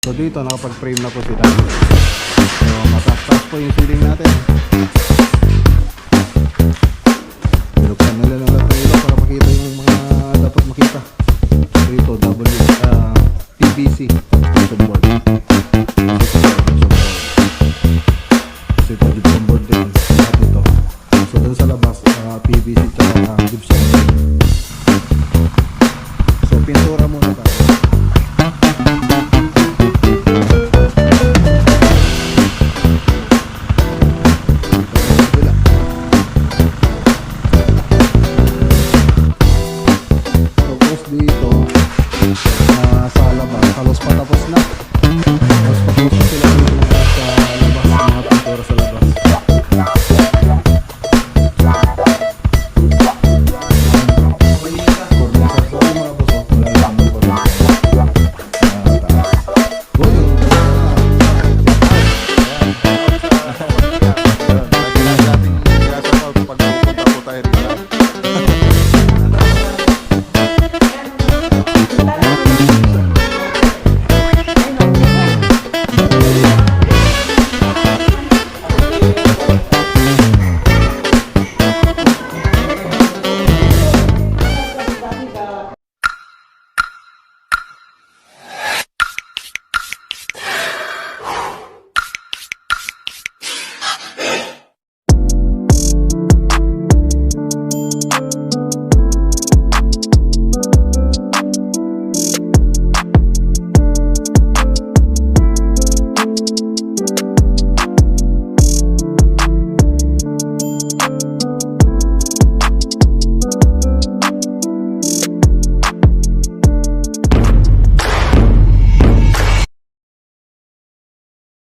So dito nakapag-frame na po sila. So mataas-taas po yung ceiling natin. Binuksan nila ng lahat ng ilaw para makita yung mga dapat makita. Dito PVC gypsum board. Kasi ito gypsum board din. Lahat ito. So dun sa labas PVC tsaka gypsum board. So pintura muna tayo.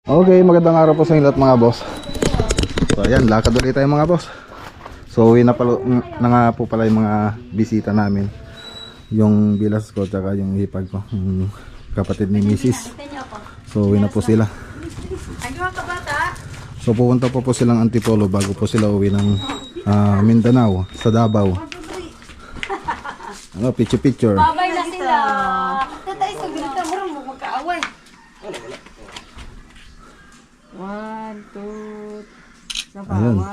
Okay, magandang araw po sa inyo lahat mga boss. So ayan, lakad ulit tayo mga boss. So uwi na nga po pala yung mga bisita namin. Yung bilas ko tsaka yung hipag ko, yung kapatid ni Mrs. So uwi na po sila. So pupunta po silang Antipolo bago po sila uwi ng Mindanao sa Davao. Ano, picture. Babay na sila. Tatay sa ginita mo magkaaway. 1, 2, ayun. 1,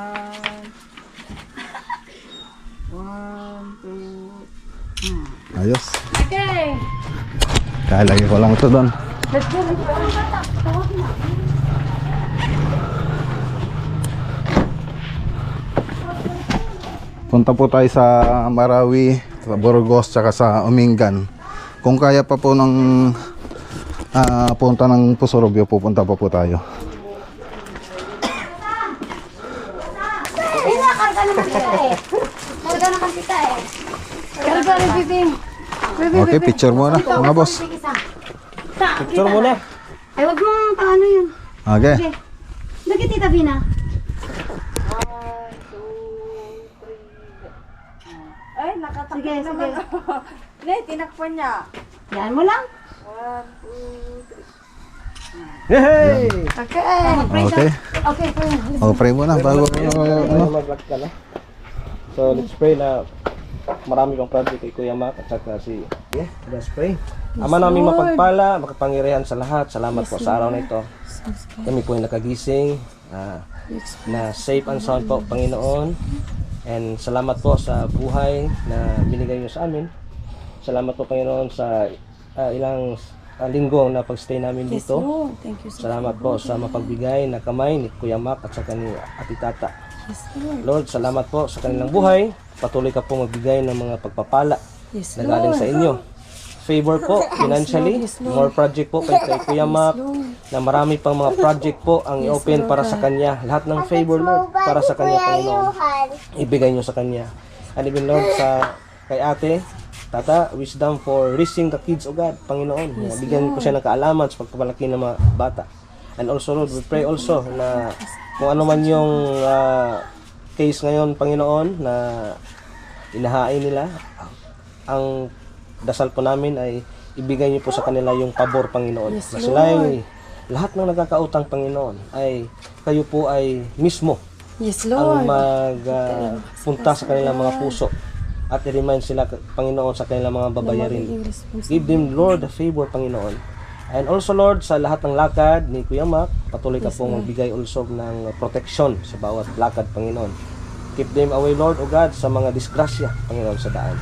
2. Ayos. Okay. Kaya lagi ko lang ito doon. Let's go. Punta po tayo sa Marawi, sa Burgos, tsaka sa Umingan. Kung kaya pa po ng punta ng Pusurubyo, pupunta pa po tayo. Karga naman kita eh. Karga rin, bibing. Okay, picture muna mga boss. Picture muna. Ay, wag mo paano yun. Okay. Lagi tita Bina. 1, 2, 3. Ay, nakatakip naman. Hindi, tinakpan niya. Yan mo lang. 1, 2, 3. Hey! Okay. Okay. Okay, O, pray muna bago Mag-vlog ka na. So let's pray na marami pang project kay Kuya Mac at saka si let's pray. Ama namin mapagpala, makapangyarihan sa lahat. Salamat po sa araw na ito. Kami po ay nakagising na safe and sound po, Panginoon. And salamat po sa buhay na binigay niyo sa amin. Salamat po, Panginoon, sa ilang linggo na pagstay namin dito. Salamat po sa mapagbigay na kamay ni Kuya Mac at saka ni Ati Tata. Lord, salamat po sa kanilang buhay. Patuloy ka po magbigay ng mga pagpapala na galing sa inyo. Favor po financially, more project po kay Kuya Mac, na marami pang mga project po ang i-open para sa kanya. Lahat ng favor, Lord, para sa kanya, Panginoon, ibigay nyo sa kanya. And even, Lord, kay Ate Tata, wisdom for raising the kids, O God, Panginoon. Bigyan ko siya ng kaalaman sa pagpapalaki ng mga bata. And also, Lord, we pray also na kung ano man yung case ngayon, Panginoon, na inahain nila, ang dasal po namin ay ibigay niyo po sa kanila yung pabor, Panginoon. Na sila ay, lahat ng nagkakautang, Panginoon, ay kayo po ay mismo ang magpunta sa kanilang mga puso at i-remind sila, Panginoon, sa kanilang mga babayarin. Give them, Lord, a favor, Panginoon. And also Lord, sa lahat ng lakad ni Kuya Mac, patuloy ka pong magbigay also ng protection sa bawat lakad, Panginoon. Keep them away, Lord, O God, sa mga disgrasya, Panginoon, sa daan.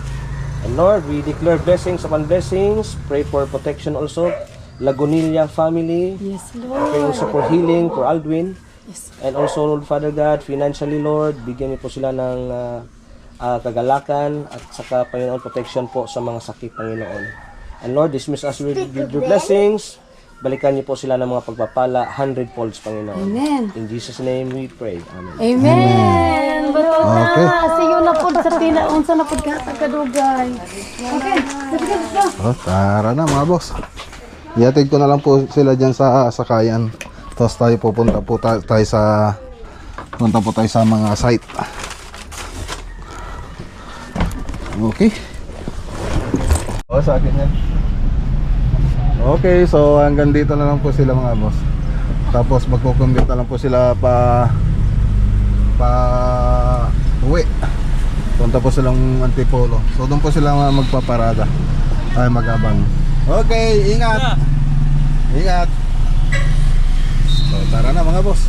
And Lord, we declare blessings upon blessings. Pray for protection also. Lagunilla family. Yes, Pray Lord. also for healing for Aldwin. Yes. And also, Lord Father God, financially, Lord, bigyan niyo po sila ng kagalakan at saka, Panginoon, protection po sa mga sakit, Panginoon. And Lord, dismiss us with your blessings. Balikan niyo po sila ng mga pagpapala 100-folds, Panginoon. Amen. In Jesus' name we pray. Amen. Amen. Bato na. Okay. Siyo na po sa unsa na po ka kadugay. Okay. Let's go. Oh, tara na mga boss. Ihatid ko na lang po sila dyan sa sakayan. Tapos tayo pupunta po tayo sa mga site. Okay. Oh, sa akin yan. Okay, so hanggang dito na lang po sila mga boss. Tapos magko-commute na lang po sila pa uwi. Punta po silang Antipolo. So doon po sila magpaparada. Ay magabang. Okay, ingat. Ingat. So tara na mga boss.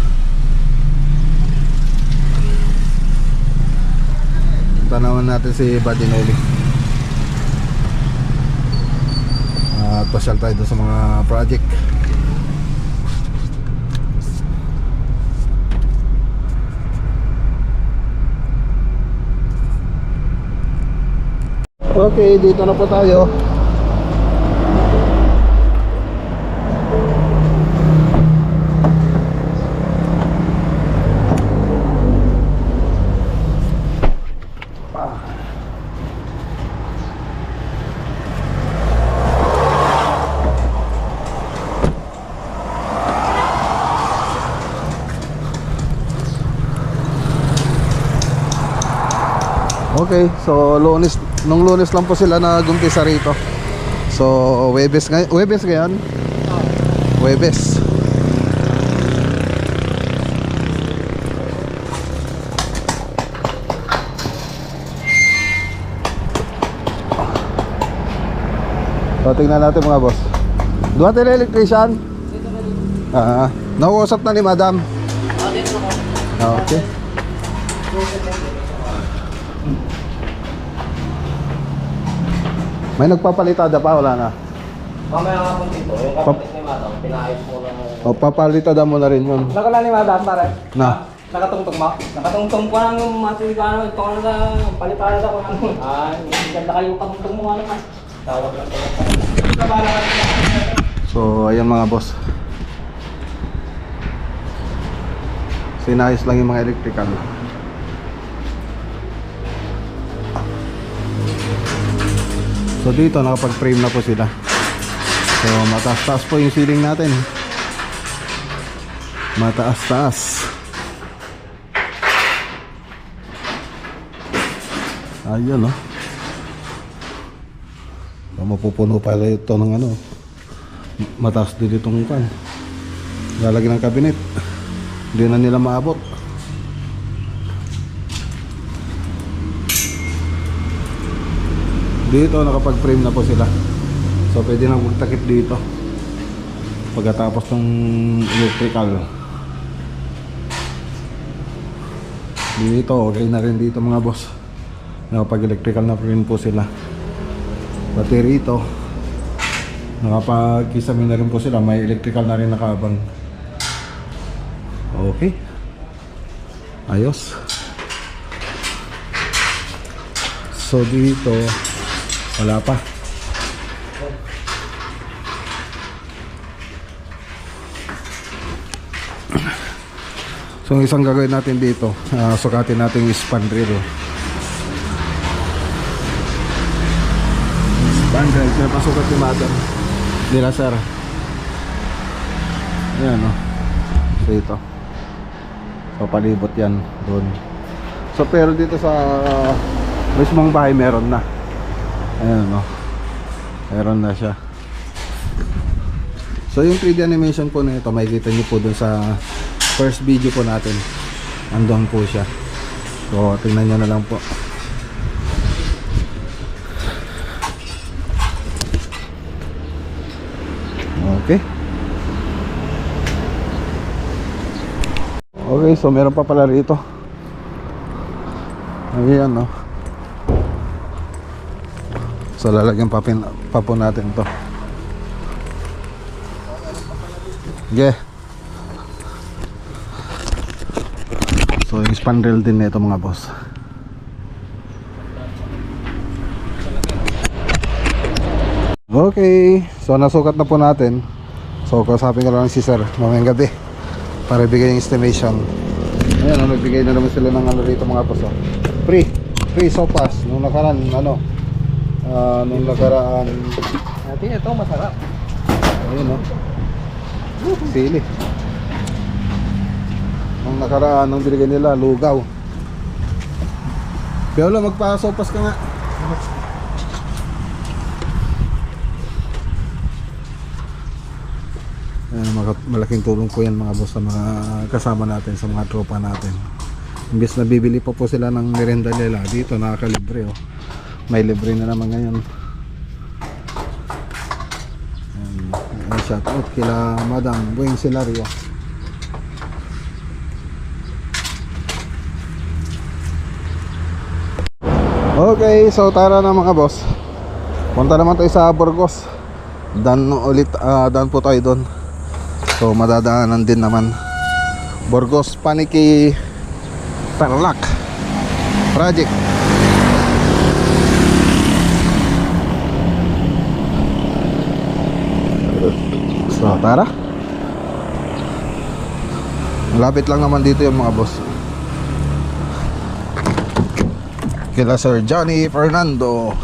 Punta naman natin si Badinoli. At pasyal tayo doon sa mga project. Okay, dito na po tayo. Okay, so nung Lunes lang po sila nagumpisa rito. So Huwebes ngayon? Huwebes. So tingnan natin mga boss. Duha tayo electrician? Nakuusap na ni Madam. Okay. May nagpapalitada pa, wala na. Mamaya nga po dito, yung kapatid ni Madam, pinaayos mo na. O papalitada mo na rin yun. Nakala ni Madam, pare. Na. Nakatungtong mo? Nakatungtong ko lang yung matigaan, ito ka na palitada ako ng ganda kayo katungtong mo ano ka. Tawag lang ko. So ayan mga boss. Sinayos lang yung mga electrical. So dito nakapag-frame na po sila. So mataas-taas po yung ceiling natin. Mataas-taas. Ayun oh. So, mapupuno pala ito ng ano. Mataas din itong kan. Lalagyan ng cabinet. Hindi na nila maabot. Dito nakapag-frame na po sila. So pwede nang magtakip dito pagkatapos ng electrical. Dito okay na rin dito mga boss. Nakapag-electrical na rin po sila. Pati rito nakapag-kisame na rin po sila. May electrical na rin nakabang. Okay. Ayos. So dito wala pa. So isang gagawin natin dito, sukatin natin yung span rail. Span rail, pinapasukat ni Madam nila sir. Ayan o. So ito. So palibot yan doon. So pero dito sa mismong bahay meron na. Ayan o. Meron na siya. So yung 3D animation po na ito, makikita nyo po dun sa first video po natin. Andun po siya. So tingnan nyo na lang po. Okay. Okay, so meron pa pala rito. Ayan, no. So lalagyan pa po natin to. Okay. So yung spandrel din nito mga boss. Okay, so nasukat na po natin. So kausapin ko lang si sir mamayang gabi para ibigay yung estimation. Ayan, nagbigay na naman sila ng ano rito mga boss. Free sopas nung nakaraan Natin ito masarap. ayun, no. Sili. Nung nakaraan nung binigay nila lugaw. Piolo, magpa-sopas ka nga. Malaking tulong po yan mga boss sa mga kasama natin, sa mga tropa natin. Imbes na bibili pa po sila ng merenda nila, dito nakakalibre, oh. May libre na naman ngayon. Shout out kila Madam Bueng Silario. Okay, so tara na mga boss. Punta naman tayo sa Burgos. Dan po tayo doon. So madadaanan din naman Burgos Paniki Tarlac project. So tara. Malapit lang naman dito yung mga boss. Kila Sir Johnny Fernando.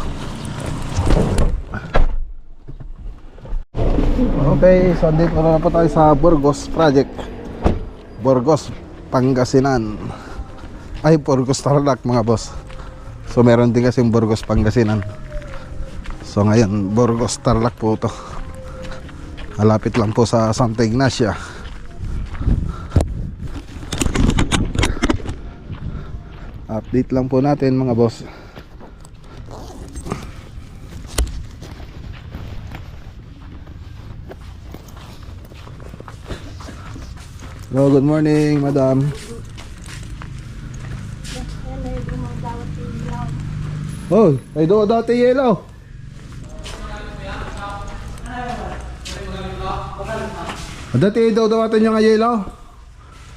Okay, so dito na po tayo sa Burgos project. Burgos Pangasinan. Ay, Burgos Tarlac mga boss. So meron din kasing Burgos Pangasinan. So ngayon Burgos Tarlac po ito. Malapit lang po sa Santa Ignacia. Update lang po natin mga boss. Hello, good morning, madam. Oh, ay do dati yelo. Dati daw dawatan yung yelo.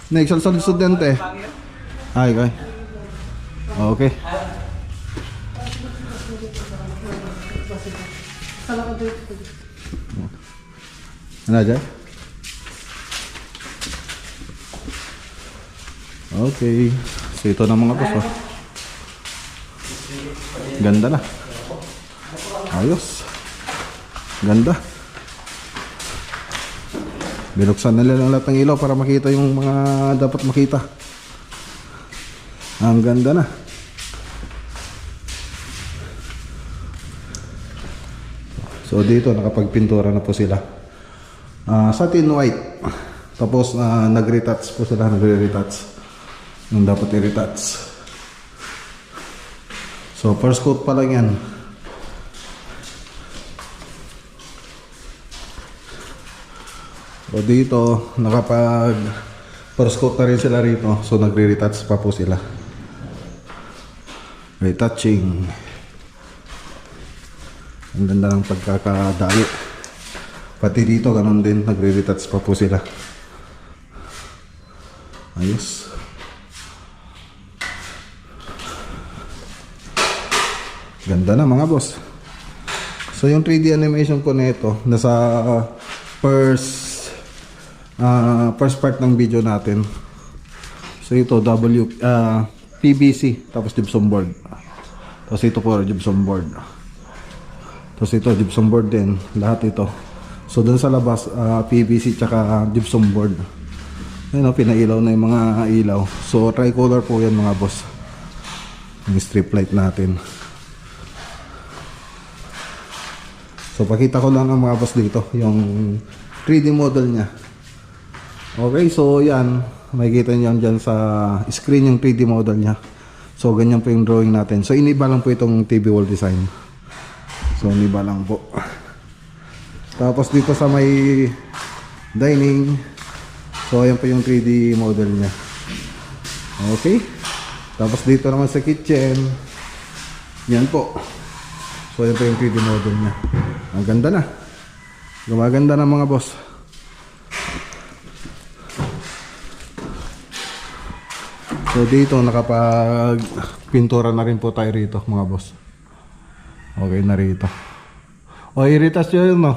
Next sa estudyante. Ay, okay. Okay. Ano dyan? Okay. So ito na mga boss, oh. Ganda na. Ayos. Ganda. Binuksan na lang lahat ng ilaw para makita yung mga dapat makita. Ang ganda na. So dito nakapagpintura na po sila. Satin white. Tapos nag-retouch po sila, nagre-retouch yung dapat i-retouch. So first coat pa lang yan. So dito nakapag first coat na rin sila rito. So nagre-retouch pa po sila. Retouching. Ang ganda ng pagkakadali. Pati dito ganun din, nagre-retouch pa po sila. Ayos. Ganda na mga boss. So yung 3D animation ko nito nasa first part ng video natin. So ito PVC tapos gypsum board. Tapos ito po gypsum board. Tapos ito gypsum board din, lahat ito. So dun sa labas PVC tsaka gypsum board. Ayun, pinailaw na yung mga ilaw. So tricolor po yan mga boss. Yung strip light natin. So pakita ko lang ang mga boss dito yung 3D model nya. Okay, so yan, makikita niyo dyan sa screen yung 3D model nya. So ganyan po yung drawing natin. So iniba lang po itong TV wall design. So iniba lang po. Tapos dito sa may dining, so ayan po yung 3D model nya. Okay. Tapos dito naman sa kitchen. Yan po. So yan po yung 3D model niya. Ang ganda na. Gumaganda na mga boss. So dito nakapag pintura na rin po tayo rito mga boss. Okay na rito. O iritas yun no?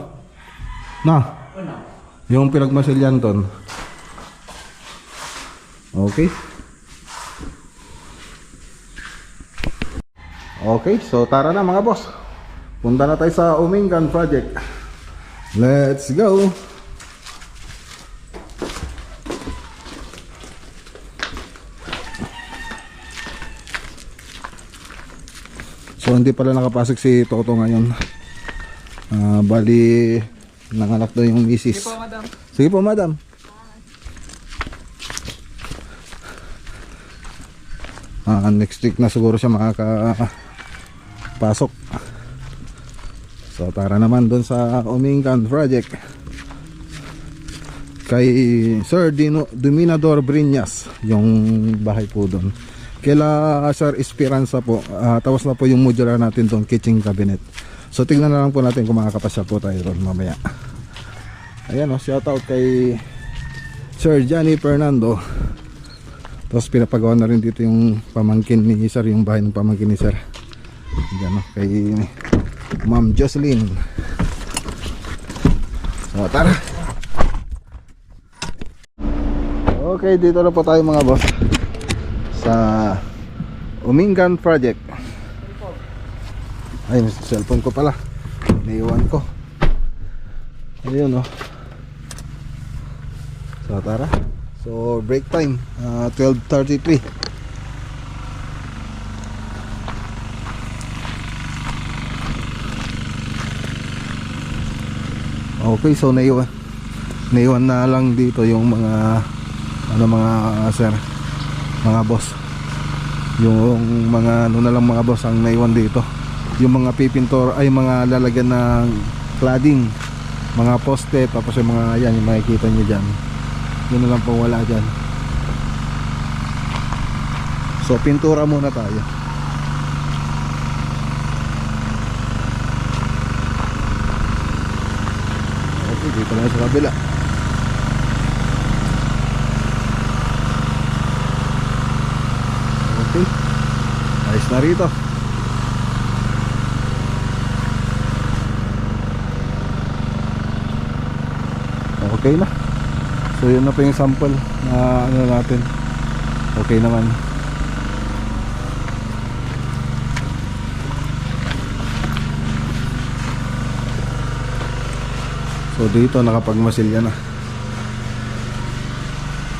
Na? Yung pinagmasilyan ton. Okay. Okay, so tara na mga boss. Punta na tayo sa Umingan project. Let's go. So hindi pala nakapasok si Toto ngayon. Bali nanganak daw yung misis. Sige po madam. Sige po madam. Next week na siguro siya makakapasok. So tara naman doon sa Umingan project kay Sir Dominador Briñas, yung bahay po doon. Kila Sir Esperanza po. Tapos na po yung modular natin doon, kitchen cabinet. So tingnan na lang po natin kung makakapasya po tayo doon mamaya. Ayan o, shout out kay Sir Johnny Fernando. Tapos pinapagawa na rin dito yung pamangkin ni Sir, yung bahay ng pamangkin ni Sir. Ayan o, kay Ma'am Jocelyn. So tara. Okay, dito na po tayo mga boss sa Umingan project. Ay, may cellphone ko pala, naiwan ko. Ayun o. So tara. So break time 12:33. Okay, so naiwan na lang dito yung mga sir, mga boss. Yung mga na lang mga boss ang naiwan dito. Yung mga pipintor ay mga lalagyan ng cladding, mga poste, tapos yung mga yan, yung makikita nyo dyan, yun na lang po wala dyan. So pintura muna tayo. Okay, dito na sa kabila. Okay, ayos na rito. Okay na. So yun na po yung sample na ano natin. Okay naman. So dito nakapagmasilya na.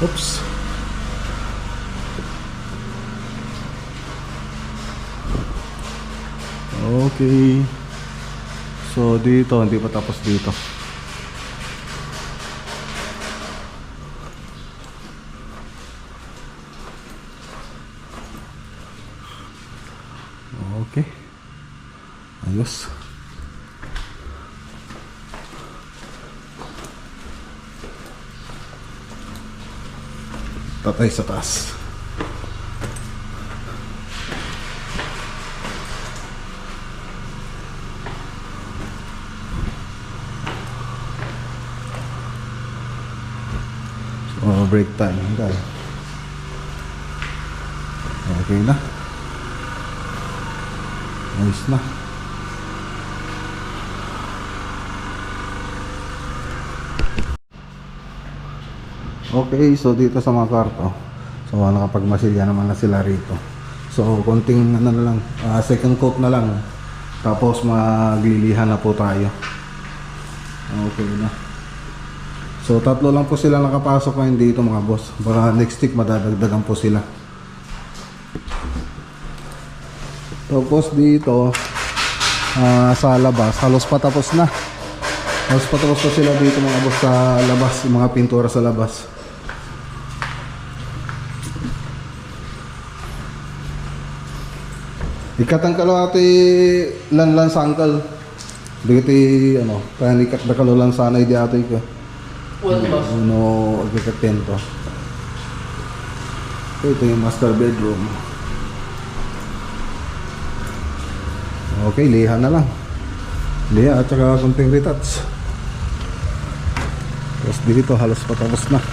Oops. Okay. So dito hindi pa tapos dito. Okay. Ayos. Tatay sa taas. So break time guys. Okay na. Ayos na. Okay, so dito sa mga kwarto, so nakapagmasilya naman na sila rito. So konting ano na lang, second coat na lang, tapos maglilihan na po tayo. Okay na. So tatlo lang po sila nakapasok ngayon dito mga boss. Para next week madadagdagan po sila. Tapos dito sa labas, halos patapos na. Halos patapos na sila dito mga boss sa labas, yung mga pintura sa labas. Ikatang kalawati lan sangkal. Dito ano, kaya ikat na kalulan sana idi ato ko. Ano, ikat tento. So, ito yung master bedroom. Okay, liha na lang. Liha at saka konting retouch. Tapos dito halos patapos na.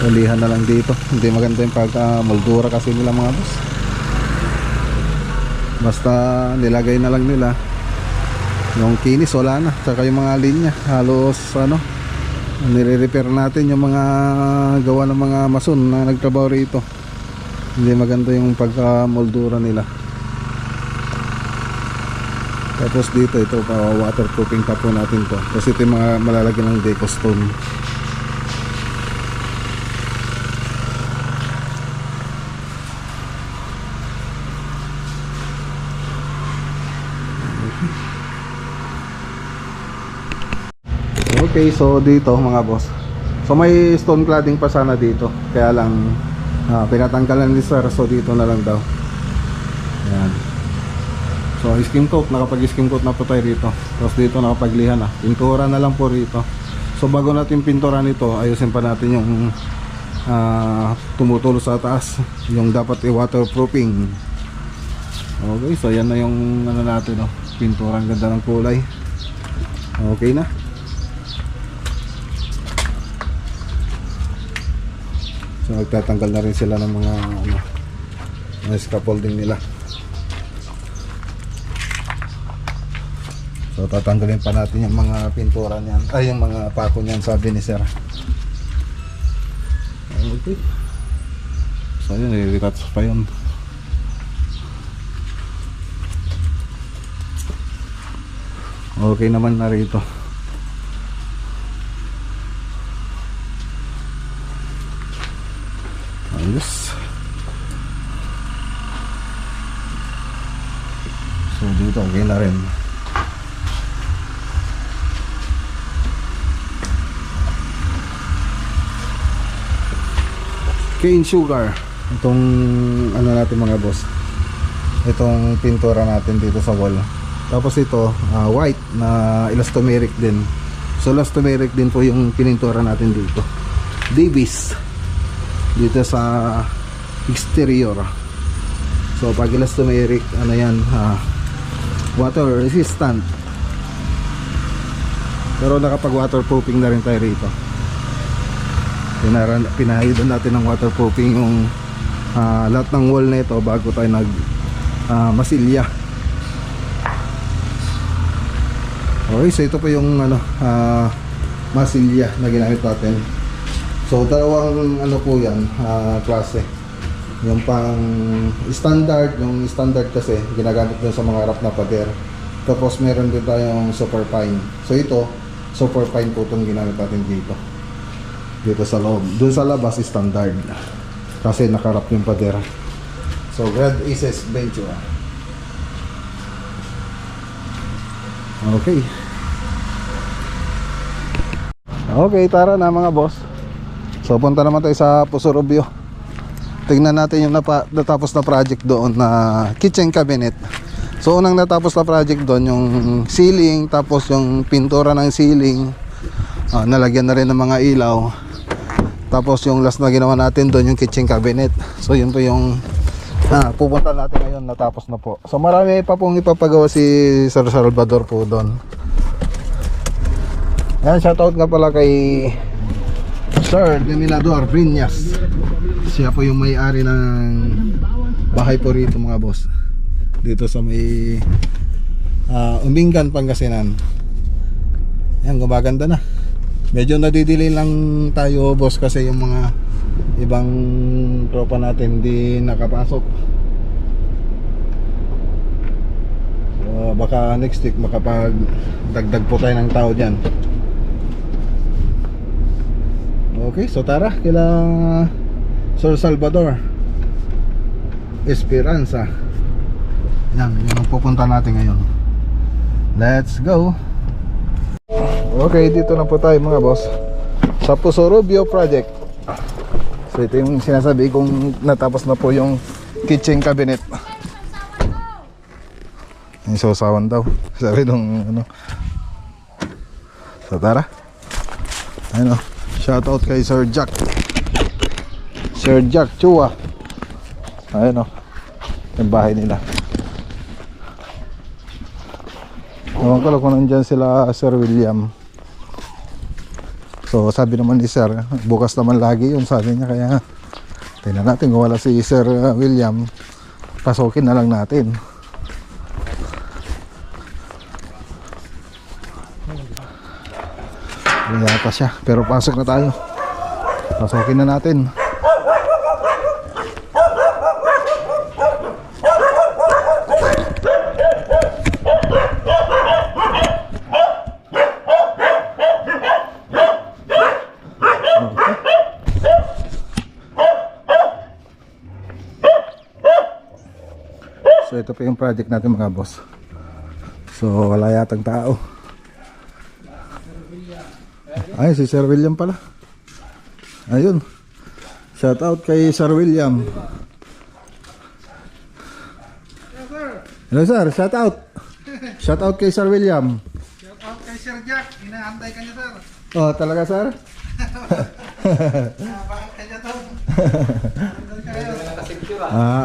Ulihan na lang dito. Hindi maganda yung pagka-moldura kasi nila mga boss. Basta nilagay na lang nila. Yung kinis wala na. Tsaka yung mga linya halos ano, nire-repair natin yung mga gawa ng mga mason na nagtrabaho rito. Hindi maganda yung pagka-moldura nila. Tapos dito ito pa waterproofing pa po natin to. Kasi ito yung mga malalagyan ng deco stone. Okay, so dito mga boss. So may stone cladding pa sana dito. Kaya lang pinatanggalan ni sir. So dito na lang daw. Ayan. So skim coat, nakapag-skim coat na po tayo rito. Tapos dito nakapaglihan na. Pintura na lang po rito. So bago natin pinturan ito, ayusin pa natin yung tumutulo sa taas. Yung dapat i-waterproofing. Okay, so yan na yung ano natin, no? Pintura, ang ganda ng kulay. Okay na. So magtatanggal na rin sila ng mga ano, mga scaffolding nila. So tatanggalin pa natin yung mga pintura niyan, ay yung mga pako niyan, sabi ni sir. Okay. So yun, i-retouch pa yun. Okay naman na rito. Ayos. So dito okay na rin. Cane sugar. Itong ano natin mga boss. Itong pintura natin dito sa wall. Tapos ito white na elastomeric din. So elastomeric din po yung pinintura natin dito. Davis dito sa exterior. So pag elastomeric ano yan, water resistant, pero nakapag waterproofing na rin tayo rito. Pinahidan natin ng waterproofing yung lahat ng wall na ito bago tayo nag masilya. Okay, so ito po yung ano masilya na ginamit natin. So dalawang ano po yan, klase. Yung pang standard, yung standard kasi ginagamit dun sa mga harap na pader. Tapos meron din tayong super fine. So ito, super fine po itong ginamit natin dito. Dito sa loob. Dun sa labas standard. Kasi nakarap yung pader. So grade Aces Ventura. Okay. Okay, tara na mga boss. So punta naman tayo sa Pusurubyo. Tingnan natin yung natapos na project doon na kitchen cabinet. So unang natapos na project doon yung ceiling, tapos yung pintura ng ceiling, nalagyan na rin ng mga ilaw. Tapos yung last na ginawa natin doon yung kitchen cabinet. So yun po yung pupunta natin ngayon, natapos na po. So marami pa pong ipapagawa si Sir Salvador po doon. Yan, shoutout nga pala kay Sir Demilador Brinyas. Siya po yung may-ari ng bahay po rito mga boss. Dito sa may Umingan, Pangasinan. Yan, gumaganda na. Medyo nadidili lang tayo boss kasi yung mga ibang tropa natin di nakapasok. So baka next week makapagdagdag po tayo ng tao dyan. Okay, so tara kila Sir Salvador Esperanza. Yan, yun ang pupunta natin ngayon. Let's go. Okay, dito na po tayo mga boss sa Pusurubyo project. So ito yung sinasabi kong natapos na po yung kitchen cabinet. Yung sausawan daw, sabi nung ano. So tara. Ayun o. Shoutout kay Sir Jack. Sir Jack Chua. Ayun o. Yung bahay nila. Ewan ko lang kung nandyan sila Sir William. So sabi naman ni Sir, bukas naman lagi yun sabi niya. Kaya tingnan natin kung wala si Sir William, pasokin na lang natin. Wala pa siya, pero pasok na tayo. Pasokin na natin. So ito pa yung project natin mga boss. So wala yatang tao. Ay, si Sir William pala. Ayun. Shout out kay Sir William. Hello sir, shout out. Shout out kay Sir William. Shout out kay Sir Jack, inaantay ka niya sir. Oh, talaga sir? Bakit kanya to?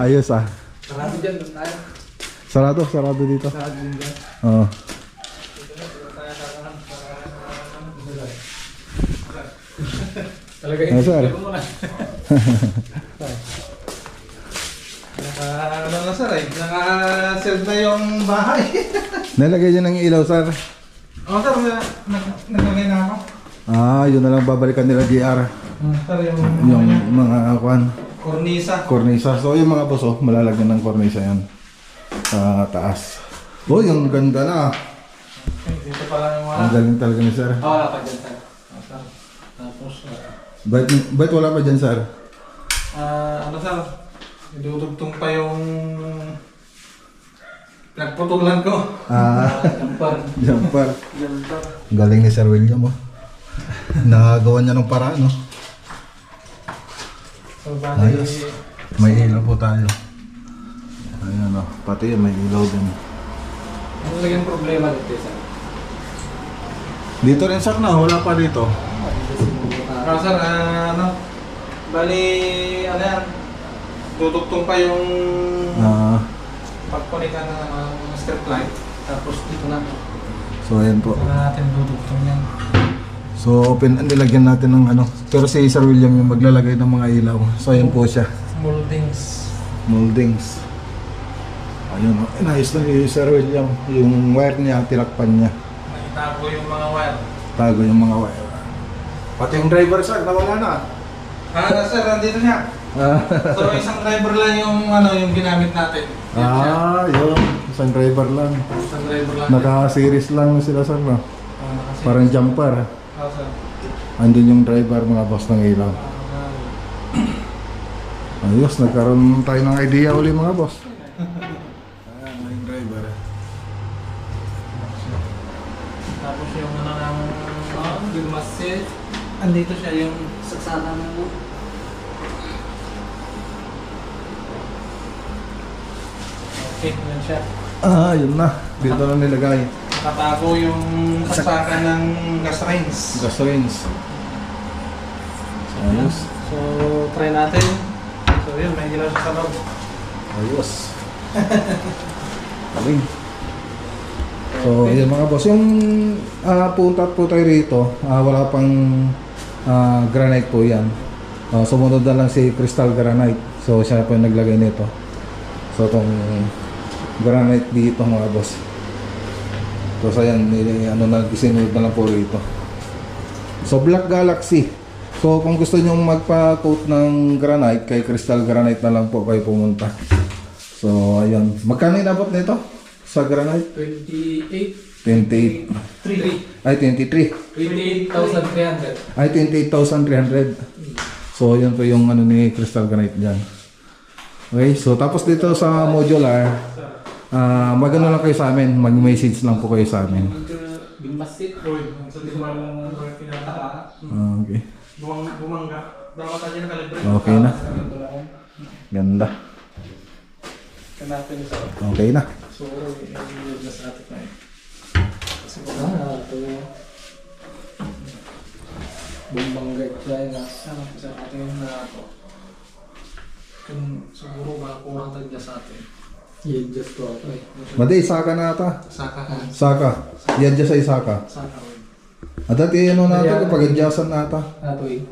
Ayos ah. Sarado dyan, doon tayo. Sarado dito. Sarado din dyan. Oo. Talaga Ano sir? Ano na sir eh, naka-serve na yung bahay. Nalagay niya ng ilaw sir. Oo sir, naglagay na ako. Yun na lang babalikan nila JR. Sir, Yung mga kwan. cornisa. Cornisa. So yung mga boss oh, malalagyan ng cornisa yan. Sa taas. Oh, yung ganda na. Dito pa lang yung wala. Ang galing talaga ni sir. Wala pa dyan tayo. Tapos, Ba't wala pa dyan sir? Ano sir, idudugtong pa yung nagputulan ko. Jumper. Jumper. Ang galing ni Sir William oh. Nagawa niya ng paraan no. So, bali, Ayos. May ilaw po tayo. Ayan oh. Pati yun, may ilaw din. Ano lang yung problema dito sir? Dito rin sir na, wala pa dito. sir, bali, ano yan, dudugtong pa yung pagkulitan ng strip light. Tapos dito na. So ayan po. Dito na natin dudugtong yan. So nilagyan natin ng ano. Pero si Sir William yung maglalagay ng mga ilaw. So ayan po siya. Moldings. Moldings. Ayun oh. Inayos na ni Sir William. Yung wire niya, tinakpan niya. Naitago yung mga wire. Tago yung mga wire. Pati yung driver sir, nawala na. Sir, nandito niya. So isang driver lang yung ginamit natin. Yun. Isang driver lang. Isang driver lang. Naka-series lang sila sir no? Kasi, Parang jumper. sir. Andun yung driver mga boss ng ilaw. Ayos, nagkaroon tayo ng idea uli mga boss. Ayan, yung driver. Tapos yung Bilmasit. Andito siya yung Saksakan mo. okay, yun siya. Yun na. Dito na nilagay. Nakatago yung saksakan ng gas range. Gas range. Ayos. So, try natin. So, yun, may ilaw siya sa loob. Ayos. Galing. So, yun mga boss. Yung punta po tayo rito, wala pang granite po yan. Sumunod na lang si Crystal Granite. So, siya po yung naglagay nito. So, itong granite dito mga boss. So, ayan, isinunod na lang po rito. So, Black Galaxy. So, kung gusto nyo magpa-coat ng granite, kay Crystal Granite na lang po kayo pumunta. So, ayan. Magkano inabot nito sa granite? 28. 28. 3. Ay, 23. 28,300. Ay, 28,300. So, yun po yung ano ni Crystal Granite dyan. Okay, so tapos dito sa modular, magano lang kayo sa amin, mag-message lang po kayo sa amin. Bilmasit. So, di ko lang pinataka. Okay. Bumangga. Dapat tayo nakalibre. Okay na. Ganda. Kanapin sa Okay na. so, yung gas natin na eh. Kasi Ito. Bumbangga dahil na sa atin na ito. Kung siguro makakuha tayo sa atin. Yan just to ito eh. Madi, Isaka na ata. Saka ka. Saka. Yan dyan sa Isaka. Saka ko. At dati ano na ito, pag-adyasan na ata. Ato eh.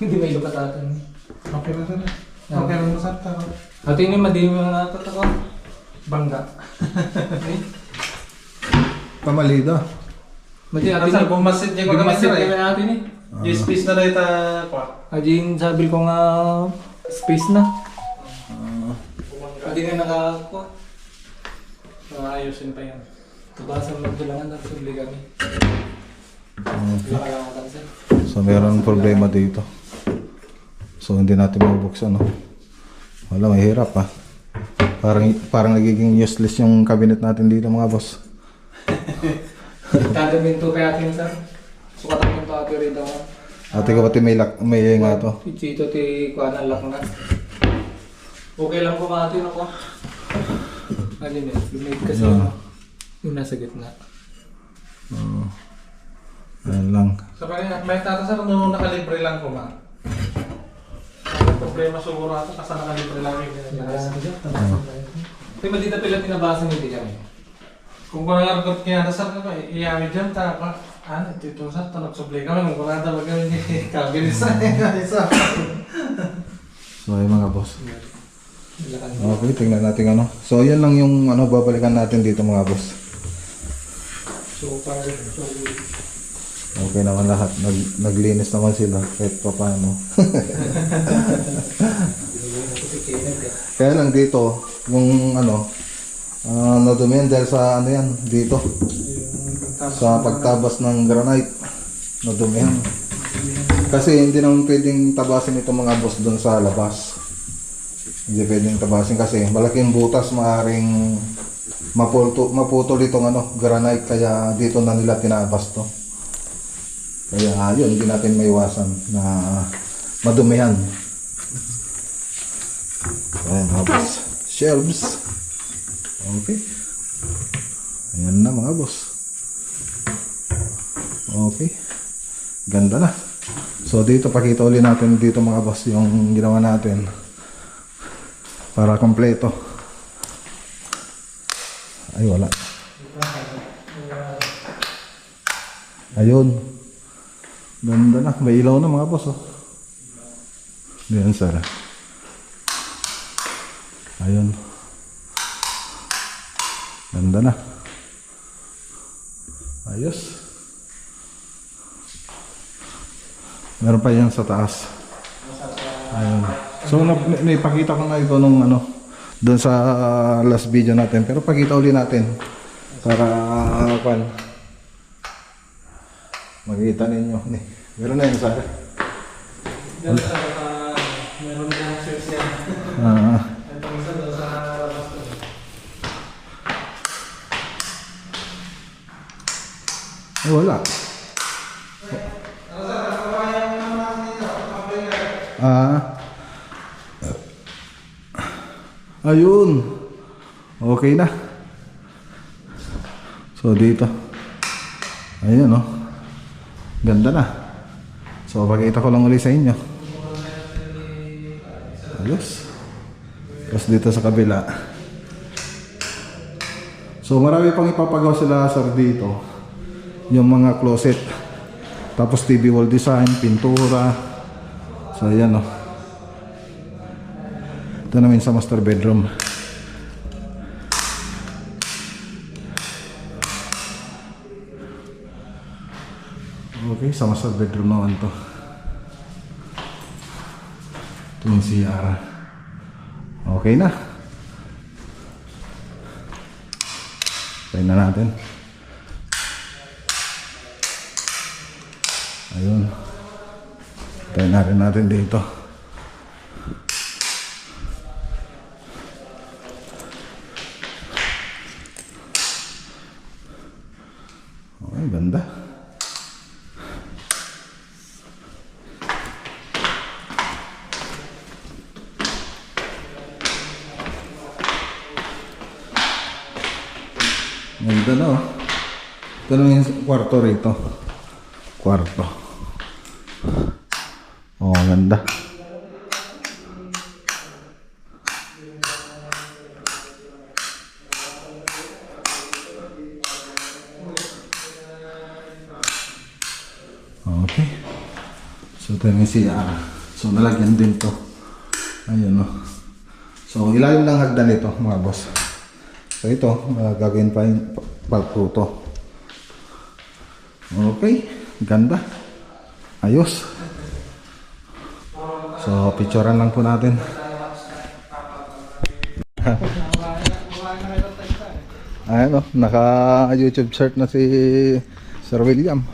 Hindi may lukat atin. Okay na sir. Okay na sir. Ato yun yung madimi mga natot ako. Bangga. Pamalida. Madi atin Sir, bumasit niya ko kami Bumasit sir eh. kami natin eh. Yung space na rin kwa. Ajin sabi ko nga space na. Hindi nga nakakuha. Ayusin pa yan. Tubasan magdulangan na subli kami. Nakalangan sir. So meron problema dito. So hindi natin mabuksan, no? Wala, mahirap ha. Parang nagiging useless yung cabinet natin dito mga boss. Tatamin to kaya atin sir. Sukatan yung pato rin daw. Ate ko pati may nga to. Chito ti kuha na lock na. Okay lang po natin ako. Alin eh, lumid kasi yung nasa gitna. Ayan lang. So may tata sir, nung nakalibre lang ko ma. May problema siguro ata kasi nakalibre lang yung Kaya madita pala tinabasan hindi kami. kung kunargot kaya na sir ka iyami dyan ta pa. Ano, ito sir, nagsubli kami. Kung kunargot ba kami ni kabilisa. So ay mga boss. Okay, tingnan natin ano. So yan lang yung ano babalikan natin dito mga boss. So parang Okay naman lahat. Naglinis naman sila kahit pa paano. Kaya lang dito, yung ano, nadumihan dahil sa ano yan, dito. Sa pagtabas ng granite, nadumihan. Kasi hindi naman pwedeng tabasin itong mga boss doon sa labas. Hindi pwedeng tabasin kasi malaking butas, maaaring maputol itong ano, granite, kaya dito na nila tinabas to. Kaya yun, hindi natin maiwasan na madumihan. Ayan mga boss. Shelves. Okay. Ayan na mga boss. Okay. Ganda na. So dito, pakita ulit natin dito mga boss yung ginawa natin. Para kompleto. Ay wala. Ayun. Ganda na. May ilaw na mga boss. Oh. Diyan sir. Ayun. Ganda na. Ayos. Meron pa yan sa taas. Ayun. So naipakita ko na ito nung ano doon sa last video natin. Pero pakita ulit natin. Para makita ninyo. Meron na yun sa meron na shoes yan. Itong isa doon sa labas ko. wala. Ayun. Okay na. So dito. Ayun oh. Ganda na. So pakita ko lang ulit sa inyo. Ayos. Tapos dito sa kabila. So marami pang ipapagawa sila sir dito. Yung mga closet. Tapos TV wall design, pintura. So ayan oh. Ito namin sa master bedroom. Okay, sa master bedroom naman to. Ito yung CR. Okay na. Try na natin. Ayun. Try na rin natin dito. Okay, ganda. Ganda na oh. Ito naman yung kwarto rito. Kwarto. Oh, ganda. Okay. So ito yung CR. So nalagyan din to. Ayun, no. So ilalim ng hagdan nito, mga boss. So ito, gagawin pa yung palpruto. Okay, ganda. Ayos. So picturean lang po natin. Ayan, oh, naka YouTube shirt na si Sir William.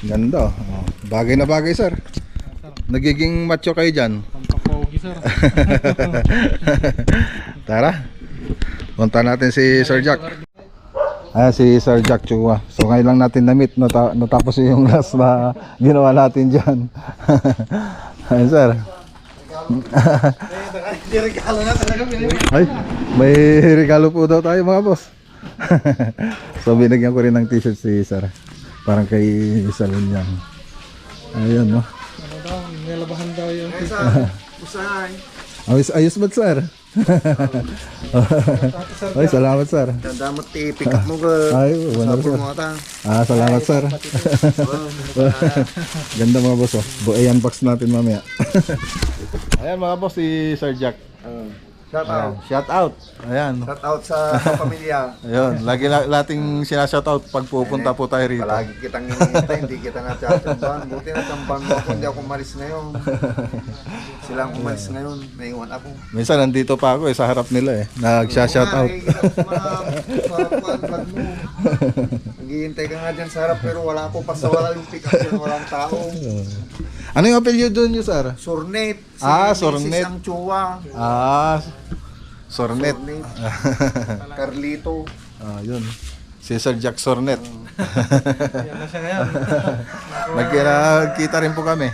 Ganda, oh. Bagay na bagay, sir. Nagiging macho kayo dyan. Pampapogi, sir. Tara, punta natin si Sir Jack. Ayan si Sir Jack Chua. So ngayon lang natin na-meet, natapos yung last na ginawa natin dyan. Ayan, sir. Ay, may regalo po daw tayo, mga boss. So binigyan ko rin ng t-shirt si Sir. Parang kay Salon yan. Ayun, no? Ano daw, nilabahan daw yung Usahay. Ayos ba, sir? Ay, salamat, sir. Damot pick up mo ka. Ay, wala, sir. Salamat, sir. Ganda, mga boss, oh. I-unbox natin mamaya. Ayan, mga boss, si Sir Jack. Shout out. Shout out. Ayan. Shout out sa pamilya. Ayun, lagi nating sinashout out pag pupunta po tayo rito. Palagi kitang hinihintay, hindi kita natsamban. Buti natsamban mo ako, hindi ako umalis ngayon. Sila ang umalis ngayon, naiwan ako. Minsan nandito pa ako sa harap nila nag-shout out. Naghihintay ka nga dyan sa harap pero wala ako. Basta wala yung pick up dyan, walang tao. Ano yung apelyo doon nyo, sir? Sornet. Sornet. Mrs. ang Chua. Sornet. Carlito. Yun. Si Sir Jack Sornet. yan na siya ngayon. Nagkita rin po kami.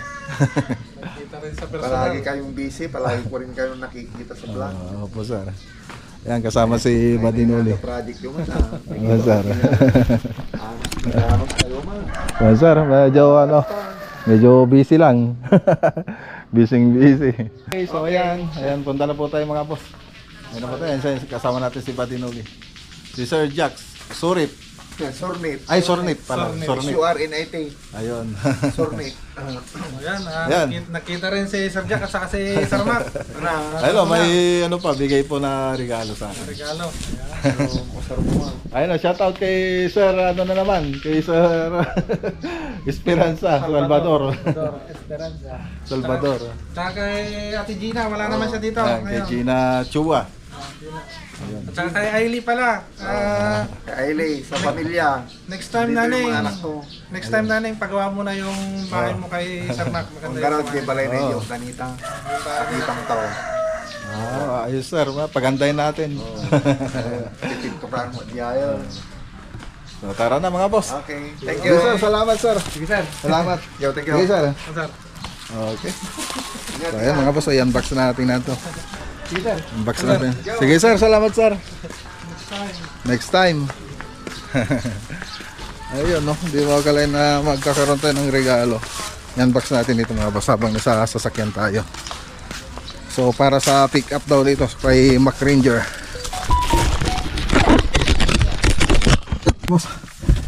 Kita rin sa personal. Palagi kayong busy, palagi ko rin kayong nakikita sa vlog. Opo, sir. Ayan, kasama si Badinuli. Project yung man. Sir. Salamat kayo man. Sir, medyo busy lang. Busy. Okay, so ayan, punta na po tayo, mga boss. Ayan na po tayo, kasama natin si Badinuli. Si Sir Jack Sorip. Sornet. Ay, Sornit pala. Sornit. SURNIT. Ayun. Sornet. Ayan, nakita rin si Sir Jack at saka si Sir Mark. Ayun, may bigay po na regalo sa akin. Regalo. Ayun, shout out kay Sir, kay Sir Esperanza, Salvador. Esperanza. Salvador. Tsaka kay Ate Gina, wala naman siya dito. Kay Ngayon. Gina Chua. At saka kay Ailey pala. Kaile, sa pamilya. Next time, Dito yung nanay. mga anak ko. Next time, nanay, pagawa mo na yung bahay mo kay Sir Mark. Kung Maganda garot yung kay balay na yung ganita. Sakitang tao. Ayos, sir, pagandahin natin. Tipid ko pa mo diya. So, tara na, mga boss. Okay, thank you. Sige, sir, salamat, sir. Sige, sir. Salamat. Yo, thank Sige, you. sir. Sir. Okay. So, ayan, mga boss, i-unbox na natin na ito. Sige, sir. Unbox natin. Sige, sir, salamat, sir. Next time. Ayun, no? Hindi mo akalain na magkakaroon tayo ng regalo. I-unbox natin ito, mga boss, habang nasa sasakyan tayo. So, para sa pick up daw dito kay Mac Ranger. Boss,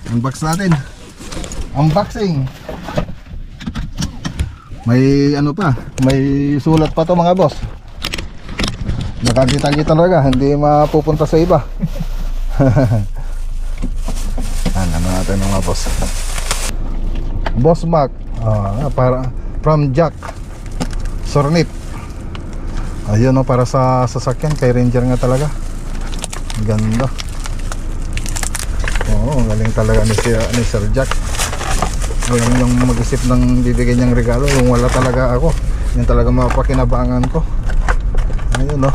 unbox natin. Unboxing. May may sulat pa to, mga boss. Nakakita talaga, hindi mapupunta sa iba. Ano natin, mga boss. Boss Mac, para from Jack Sornit. Ayun, para sa sasakyan kay Ranger nga talaga. Ganda. Galing talaga ni Sir Jack. Alam yung mag-isip ng bibigyan niyang regalo, yung wala talaga ako. Yan talaga mapakinabangan ko. Ayun,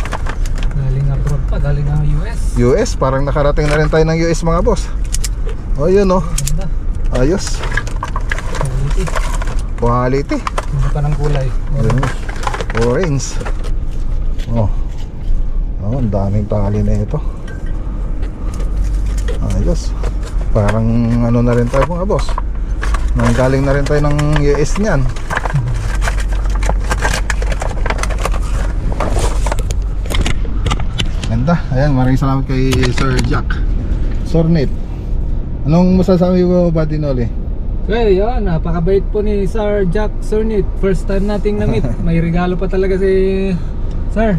Galing abroad pa, galing ang US. US, parang nakarating na rin tayo ng US, mga boss. Ayun, Ganda. ayos. Quality. Hindi pa ng kulay. Orange. Ang daming tali na ito. Ayos. Parang na rin tayo, mga boss. Galing na rin tayo ng US niyan. ganda. Ayan, maraming salamat kay Sir Jack Sornit. Anong masasabi mo, Buddy Noli? Well, yun, napakabait po ni Sir Jack Surnit. First time nating na-meet. May regalo pa talaga si Sir.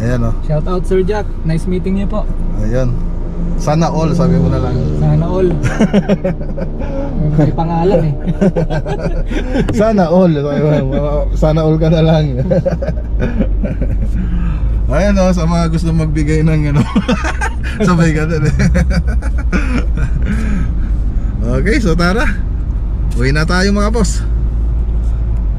Ayan o. Shout out Sir Jack. Nice meeting niyo po. Ayun. Sana all, sabi mo na lang. Sana all. May pangalan eh. Sana all. Sana all ka na lang. Ayan o, sa mga gusto magbigay ng ano. Sabay ka din eh. Okay, so tara. Uwi na tayo mga boss.